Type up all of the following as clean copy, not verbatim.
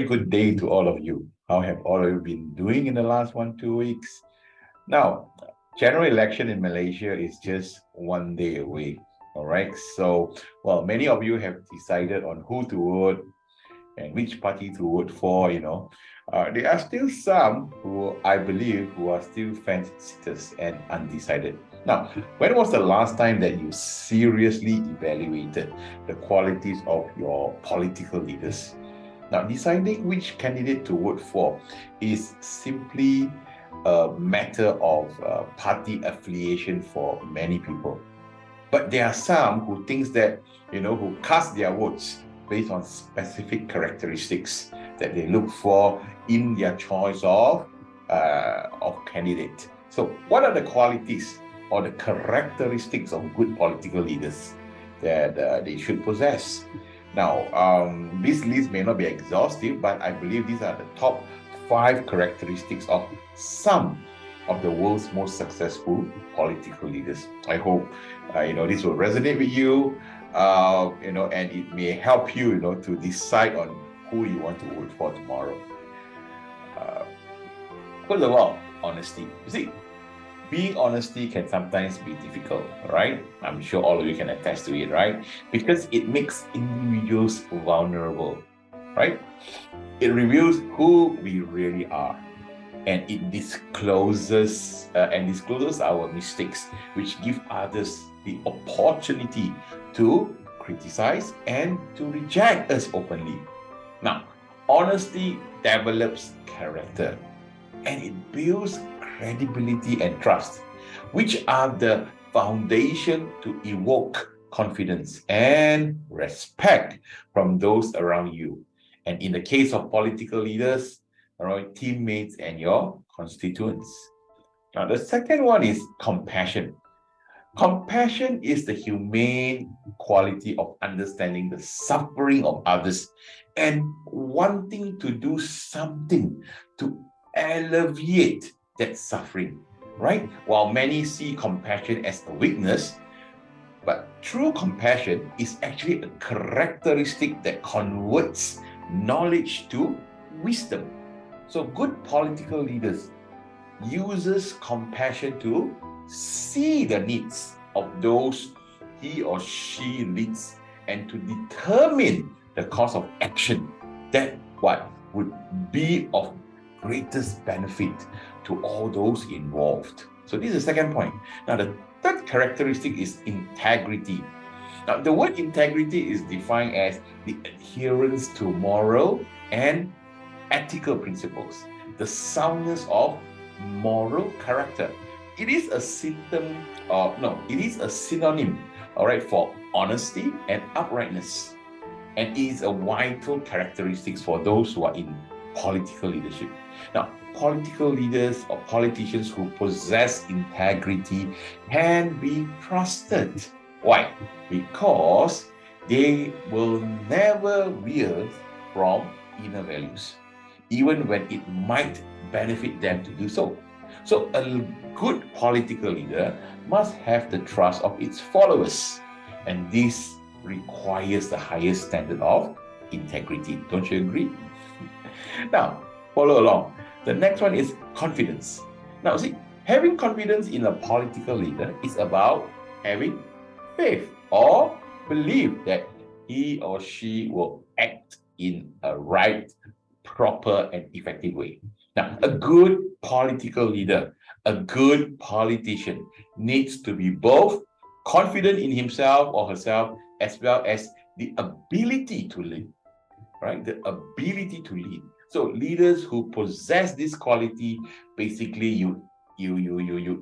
good day to all of you. How have all of you been doing in the last 2 weeks? Now, general election in Malaysia is just one day away. All right. So, well, many of you have decided on who to vote and which party to vote for, there are still some who I believe who are still fence-sitters and undecided. Now, when was the last time that you seriously evaluated the qualities of your political leaders? Now, deciding which candidate to vote for is simply a matter of party affiliation for many people. But there are some who think that, who cast their votes based on specific characteristics that they look for in their choice of candidate. So what are the qualities or the characteristics of good political leaders that they should possess? Now, this list may not be exhaustive, but I believe these are the top 5 characteristics of some of the world's most successful political leaders. I hope, this will resonate with you, and it may help you, to decide on who you want to vote for tomorrow. First of all, honesty. You see, being honesty can sometimes be difficult, right? I'm sure all of you can attest to it, right? Because it makes individuals vulnerable, right? It reveals who we really are, and it discloses our mistakes, which give others the opportunity to criticize and to reject us openly. Now, honesty develops character, and it builds credibility and trust, which are the foundation to evoke confidence and respect from those around you. And in the case of political leaders, teammates and your constituents. Now, the second one is compassion. Compassion is the humane quality of understanding the suffering of others and wanting to do something to alleviate that suffering, right? While many see compassion as a weakness, but true compassion is actually a characteristic that converts knowledge to wisdom. So good political leaders uses compassion to see the needs of those he or she leads and to determine the course of action that would be of greatest benefit to all those involved. So this is the second point. Now, the third characteristic is integrity. Now, the word integrity is defined as the adherence to moral and ethical principles, the soundness of moral character. It is a synonym, for honesty and uprightness. And it is a vital characteristic for those who are in political leadership. Now, political leaders or politicians who possess integrity can be trusted. Why? Because they will never veer from inner values, even when it might benefit them to do so. So a good political leader must have the trust of its followers, and this requires the highest standard of integrity. Don't you agree? Now, follow along. The next one is confidence. Now, see, having confidence in a political leader is about having faith or belief that he or she will act in a right, proper, and effective way. Now, a good political leader, a good politician needs to be both confident in himself or herself as well as the ability to lead, right? The ability to lead. So leaders who possess this quality, basically you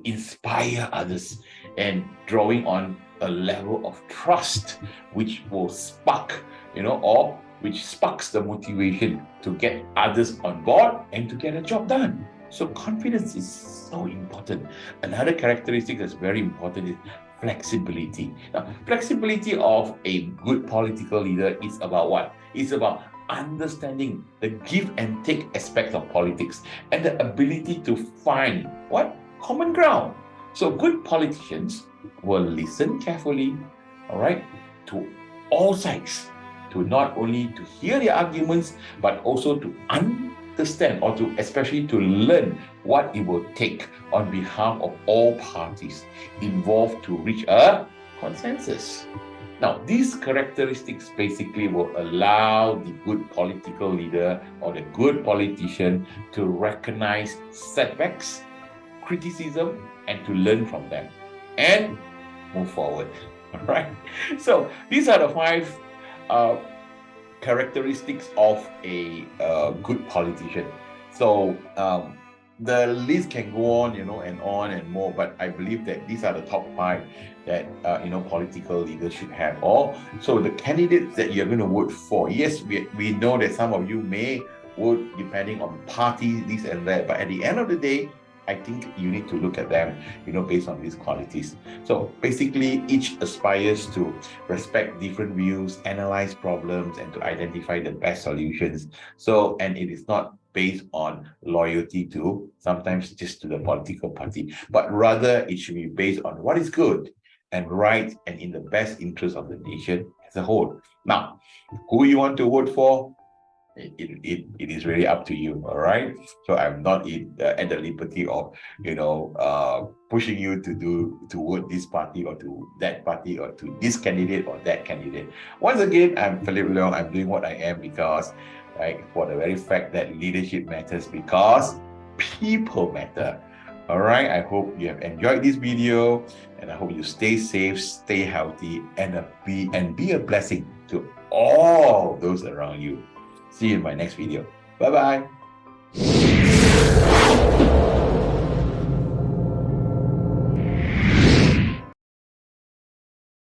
inspire others and drawing on a level of trust which will spark, or which sparks the motivation to get others on board and to get a job done. So confidence is so important. Another characteristic that's very important is flexibility. Now, flexibility of a good political leader is about what? It's about understanding the give and take aspects of politics and the ability to find common ground. So good politicians will listen carefully, to all sides, to not only to hear their arguments, but also to understand, or to especially to learn what it will take on behalf of all parties involved to reach a consensus. Now, these characteristics basically will allow the good political leader or the good politician to recognize setbacks, criticism, and to learn from them and move forward. All right. So these are the 5 characteristics of a good politician. So the list can go on, and on and more, but I believe that these are the top 5 that political leaders should have. So the candidates that you're going to vote for, yes, we know that some of you may vote depending on party, this and that, but at the end of the day, I think you need to look at them, based on these qualities. So basically, each aspires to respect different views, analyze problems, and to identify the best solutions. So, and it is not based on loyalty to sometimes just to the political party, but rather it should be based on what is good and right and in the best interest of the nation as a whole. Now, who you want to vote for? It is really up to you, all right? So I'm not at the liberty of pushing you to vote this party or to that party or to this candidate or that candidate. Once again, I'm Philip Leong. I'm doing what I am because, right, for the very fact that leadership matters, because people matter. All right, I hope you have enjoyed this video, and I hope you stay safe, stay healthy, and be a blessing to all those around you. See you in my next video. Bye-bye.